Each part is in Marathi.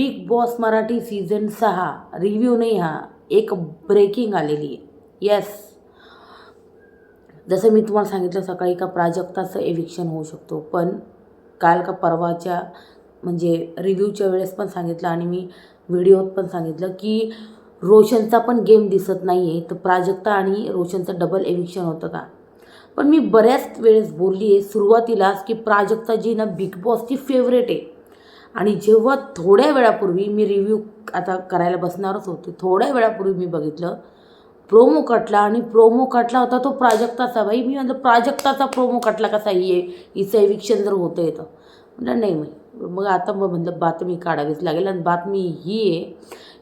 Big boss Marathi season 6 review नाही, हा एक ब्रेकिंग आलेली आहे. येस, जसं मी तुम्हाला सांगितलं सकाळी का प्राजक्ताचं एविक्शन होऊ शकतो, पण काल का परवाच्या म्हणजे रिव्ह्यूच्या वेळेस पण सांगितलं आणि मी व्हिडिओत पण सांगितलं की रोशनचा पण गेम दिसत नाही आहे, तर प्राजक्ता आणि रोशनचं डबल एविक्शन होतं का. पण मी बऱ्याच वेळेस बोलली आहे सुरुवातीलाच की प्राजक्ता जी ना बिग बॉसची फेवरेट आहे. आणि जेव्हा थोड्या वेळापूर्वी मी रिव्ह्यू आता करायला बसणारच होते, थोड्या वेळापूर्वी मी बघितलं प्रोमो कटला आणि प्रोमो कटला होता तो प्राजक्ताचा. बाई मी म्हणलं प्राजक्ताचा प्रोमो कटला कसा आहे, हिचं एविक्शन जर होतं येतं. म्हटलं नाही, मग आता म्हणलं बातमी काढावीच लागेल आणि बातमी ही आहे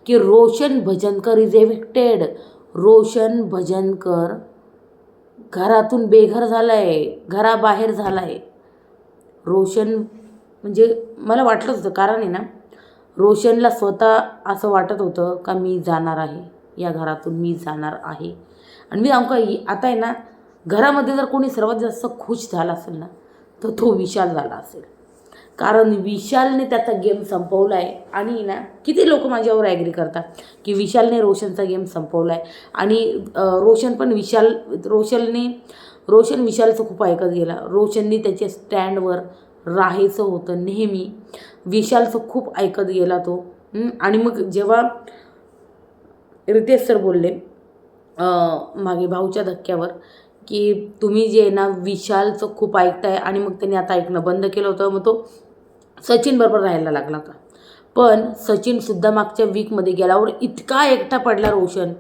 की रोशन भजनकर इज एविक्टेड. रोशन भजनकर घरातून बेघर झाला आहे, घराबाहेर झाला आहे. रोशन म्हणजे मला वाटलंच होतं, कारण आहे ना रोशनला स्वतः असं वाटत होतं का मी जाणार आहे या घरातून, मी जाणार आहे. आणि मी आमका आता आहे ना घरामध्ये जर कोणी सर्वात जास्त खुश झाला असेल ना तर तो विशाल झाला असेल, कारण विशालने त्याचा गेम संपवला आहे. आणि ना किती लोक माझ्यावर ॲग्री करतात की विशालने रोशनचा गेम संपवला आहे. आणि रोशन विशालचं खूप ऐकत गेला. रोशननी त्याच्या स्टँडवर राहायचं होतं नेहमी, विशालचं खूप ऐकत गेला तो. आणि मग जेव्हा रितेश सर बोलले मागे भाऊच्या धक्क्यावर की तुम्ही जे ना विशालचं खूप ऐकताय, आणि मग त्यांनी आता ऐकणं बंद केलं होतं, मग तो सचिन बरोबर राहायला लागला होता. पण सचिनसुद्धा मागच्या वीकमध्ये गेल्यावर इतका एकटा पडला रोशन,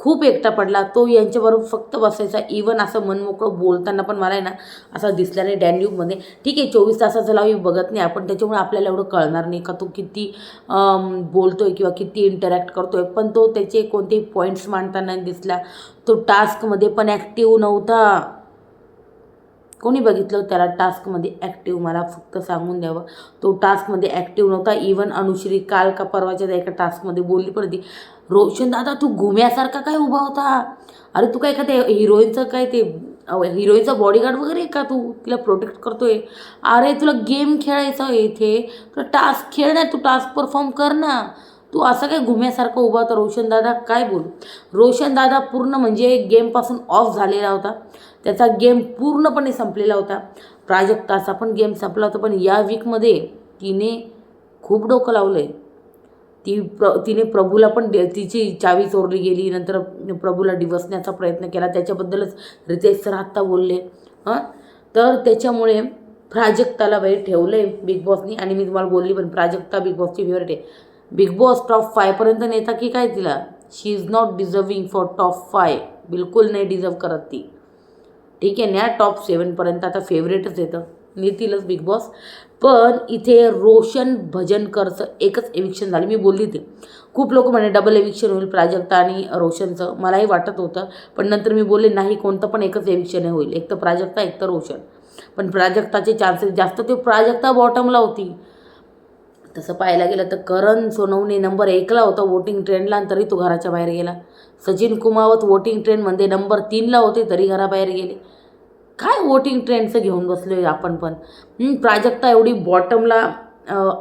खूप एकटा पडला तो. यांच्याबरोबर फक्त बसायचा. इवन असं मनमोकळं बोलताना पण मला आहे ना असं दिसला नाही डॅन्यूबमध्ये. ठीक आहे 24 तासाचा लाईव्ह बघत नाही आपण, त्याच्यामुळे आपल्याला एवढं कळणार नाही का तो किती बोलतोय किंवा किती इंटरॅक्ट करतोय, पण तो त्याचे कोणतेही पॉईंट्स मांडताना दिसला. तो टास्कमध्ये पण ॲक्टिव्ह नव्हता. कोणी बघितलं त्याला टास्कमध्ये ॲक्टिव्ह, मला फक्त सांगून द्यावं. तो टास्कमध्ये ॲक्टिव्ह नव्हता. इवन अनुश्री काल का परवाच्या एका टास्कमध्ये बोलली पण ती, रोशन दादा तू घुम्यासारखा काय उभा होता, अरे तू काय का ते हिरोईनचं काय ते हिरोईनचा बॉडीगार्ड वगैरे का, तू तिला प्रोटेक्ट करतोय. अरे तुला गेम खेळायचा आहे इथे, तुला टास्क खेळ ना, तू टास्क परफॉर्म कर ना, तू असं काय घुम्यासारखं उभा होता. रोशन दादा काय बोलू, रोशन दादा पूर्ण म्हणजे गेमपासून ऑफ झालेला होता. त्याचा गेम पूर्णपणे संपलेला होता. प्राजक्ताचा पण गेम संपला होता. पण या वीकमध्ये तिने खूप डोकं लावलं आहे. तिने प्रभूला पण तिची चावी चोरली गेली, नंतर प्रभूला डिवसण्याचा प्रयत्न केला, त्याच्याबद्दलच रितेश सर आत्ता बोलले. तर त्याच्यामुळे प्राजक्ताला बाहेर ठेवलं आहे बिग बॉसनी. आणि मी तुम्हाला बोलली पण प्राजक्ता बिग बॉसची फेवरेट आहे. बिग बॉस टॉप 5पर्यंत नेता की काय तिला, she is not deserving for top 5, बिलकुल नाही डिझर्व करत ती. ठीक आहे ना, टॉप 7पर्यंत आता फेवरेटच येतं, नेतीलच बिग बॉस. पण इथे रोशन भजनकरचं एकच एविक्शन झालं. मी बोलली ते खूप लोक म्हणे डबल एविक्शन होईल प्राजक्ता आणि रोशनचं, मलाही वाटत होतं. पण नंतर मी बोलले नाही, कोणतं पण एकच एविक्शन होईल, एक तर प्राजक्ता एक तर रोशन. पण प्राजक्ताचे चान्सेस जास्त, ते प्राजक्ता बॉटमला होती. तसं पाहायला गेलं तर करण सोनवणे नंबर 1ला होता वोटिंग ट्रेंडला, आणि तरी तो घराच्या बाहेर गेला. सचिन कुमावत वोटिंग ट्रेंडमध्ये नंबर 3ला होते, तरी घराबाहेर गेले. काय वोटिंग ट्रेंडचं घेऊन बसलो आहे आपण पण. प्राजक्ता एवढी बॉटमला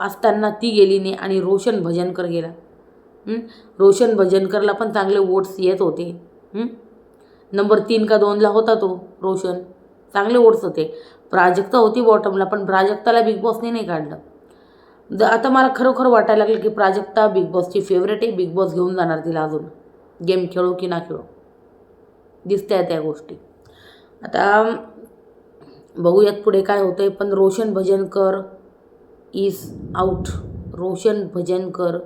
असताना ती गेली नाही, आणि रोशन भजनकर गेला. रोशन भजनकरला पण चांगले वोट्स येत होते. नंबर 3 का 2ला होता तो रोशन, चांगले वोट्स होते. प्राजक्ता होती बॉटमला, पण प्राजक्ताला बिग बॉसने नाही काढलं. आता मला खरोखर वाटायला लागलं की प्राजक्ता बिग बॉसची फेवरेट आहे, बिग बॉस घेऊन जाणार तिला, अजून गेम खेळो की ना खेळो, दिसत्या त्या गोष्टी. आता बघूयात पुढे काय होतंय. पण रोशन भजनकर इज आउट. रोशन भजनकर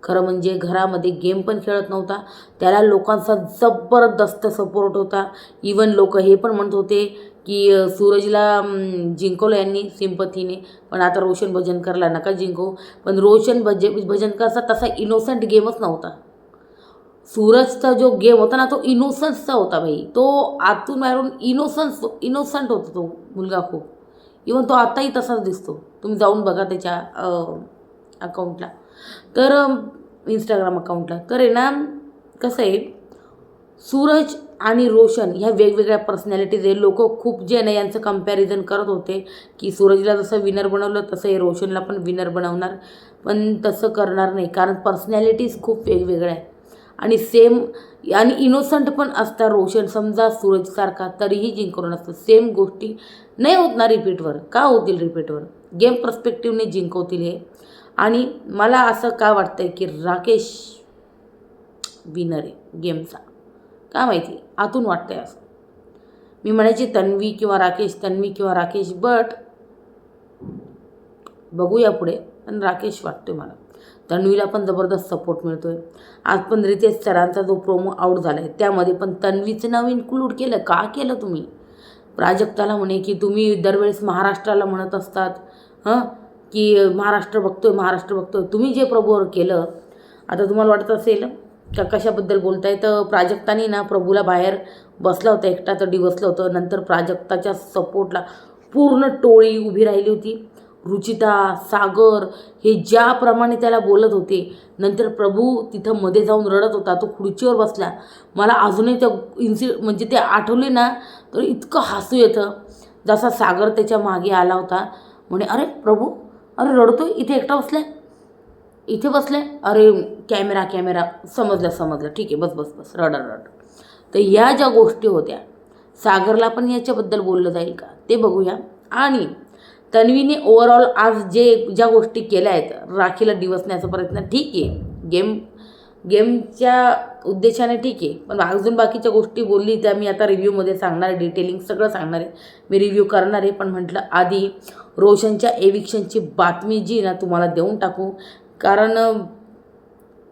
खरं म्हणजे घरामध्ये गेम पण खेळत नव्हता, त्याला लोकांचा जबरदस्त सपोर्ट होता. इवन लोक हे पण म्हणत होते की सूरजला जिंकवलं यांनी सिंपथीने, पण आता रोशन भजनकरला नका जिंकवू. पण रोशन भजनकरचा तसा इनोसंट गेमच नव्हता. सूरजचा जो गेम होता ना तो इनोसन्सचा होता भाई, तो आतून बाहेरून इनोसंट होता तो मुलगा खूप. इवन तो आताही तसाच दिसतो, तुम्ही जाऊन बघा त्याच्या अकाउंटला, तर इंस्टाग्राम अकाउंटला. तर आहे ना कसं आहे, सूरज आणि रोशन ह्या वेगवेगळ्या पर्सनॅलिटीज आहे. लोक खूप जे ना यांचं कंपॅरिझन करत होते की सूरजला जसं विनर बनवलं तसं हे रोशनला पण विनर बनवणार, पण तसं करणार नाही, कारण पर्सनॅलिटीज खूप वेगवेगळ्या आहे आणि सेम आणि इनोसंट पण असतात रोशन समजा सूरजसारखा तरीही जिंकून असतं. सेम गोष्टी नाही होत ना रिपीटवर, का होतील रिपीटवर? गेम पर्स्पेक्टिव्हने जिंकवतील हे. आणि मला असं का वाटतंय की राकेश विनर आहे गेमचा, का माहिती आतून वाटतंय असं. मी म्हणायची तन्वी किंवा राकेश, बट बघूया पुढे, पण राकेश वाटतोय मला. तन्वीला पण जबरदस्त सपोर्ट मिळतोय. आज पण रितेश सरांचा जो प्रोमो आऊट झाला आहे त्यामध्ये पण तन्वीचं नाव इन्क्लूड केलं. का केलं तुम्ही? प्राजक्ताला म्हणे की तुम्ही दरवेळेस महाराष्ट्राला म्हणत असतात की महाराष्ट्र बघतोय, तुम्ही जे प्रभूवर केलं, आता तुम्हाला वाटत असेल का कशाबद्दल बोलताय, तर प्राजक्तानी ना प्रभूला बाहेर बसला होता, एकटा तर डिवसलं होतं. नंतर प्राजक्ताच्या सपोर्टला पूर्ण टोळी उभी राहिली होती. रुचिता, सागर हे ज्याप्रमाणे त्याला बोलत होते, नंतर प्रभू तिथं मध्ये जाऊन रडत होता, तो खुर्चीवर बसला. मला अजूनही त्या म्हणजे ते आठवले ना तर इतकं हसू येतं. जसा सागर त्याच्या मागे आला होता, म्हणे अरे प्रभू, अरे रडतोय, इथे एकटा इथे बसले, अरे कॅमेरा, समजलं, ठीक आहे, बस रड. तर या ज्या गोष्टी होत्या, सागरला पण याच्याबद्दल बोललं जाईल का ते बघूया. आणि तन्वीने ओव्हरऑल आज ज्या गोष्टी केल्या आहेत, राखीला डिवसण्याचा प्रयत्न, ठीक आहे, गेमच्या उद्देशाने ठीक आहे, पण अजून बाकीच्या गोष्टी बोलली त्या मी आता रिव्ह्यूमध्ये सांगणार आहे, डिटेलिंग सगळं सांगणार आहे, मी रिव्ह्यू करणार आहे. पण म्हटलं आधी रोशनच्या एविक्शनची बातमी जी ना तुम्हाला देऊन टाकू, कारण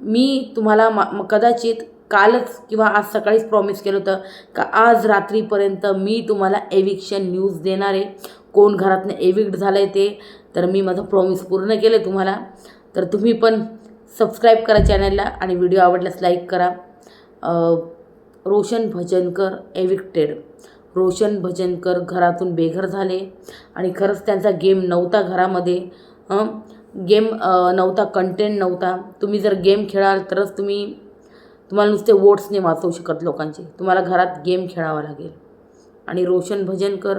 मी तुम्हाला कदाचित कालच किंवा आज सकाळीच प्रॉमिस केलं होतं का आज रात्रीपर्यंत मी तुम्हाला एविक्शन न्यूज देणार आहे, कोण घरातनं एविक्ट झालं आहे ते. तर मी माझं प्रॉमिस पूर्ण केलं आहे तुम्हाला. तर तुम्ही पण सबस्क्राईब करा चॅनलला आणि व्हिडिओ आवडल्यास लाईक करा. रोशन भजनकर एविक्टेड. रोशन भजनकर घरातून बेघर झाले आणि खरंच त्यांचा गेम नव्हता घरामध्ये, गेम नव्हता, कंटेंट नव्हता. तुम्ही जर गेम खेळाल तरच तुम्हाला नुसते वोट्स नाही वाचवू शकत लोकांचे, तुम्हाला घरात गेम खेळावा लागेल. आणि रोशन भजनकर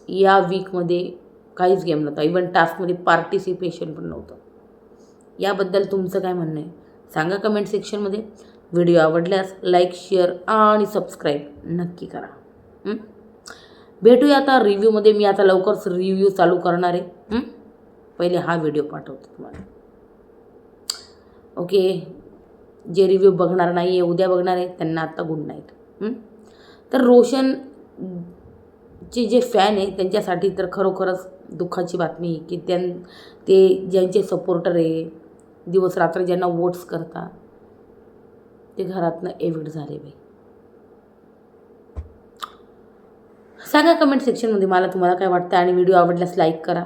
या वीकमध्ये काहीच गेम नव्हता, इवन टास्कमध्ये पार्टिसिपेशन पण नव्हतं. याबद्दल तुमचं काय म्हणणं आहे सांगा कमेंट सेक्शनमध्ये. व्हिडिओ आवडल्यास लाईक, शेअर आणि सबस्क्राईब नक्की करा. भेटूया आता रिव्ह्यूमध्ये. मी आता लवकरच रिव्ह्यू चालू करणार आहे. पहिले हा व्हिडिओ पाठवतो तुम्हाला. ओके, जे रिव्ह्यू बघणार नाही आहे, उद्या बघणार आहे, त्यांना आत्ता गुड नाईट. तर रोशनचे जे फॅन आहे त्यांच्यासाठी तर खरोखरच दुःखाची बातमी की ते ज्यांचे सपोर्टर आहे, दिवस रात्र ज्यांना वोट्स करतात, ते घरातनं एविक्ट झाले बाई. सांगा कमेंट सेक्शनमध्ये मला तुम्हाला काय वाटतं आणि व्हिडिओ आवडल्यास लाईक करा.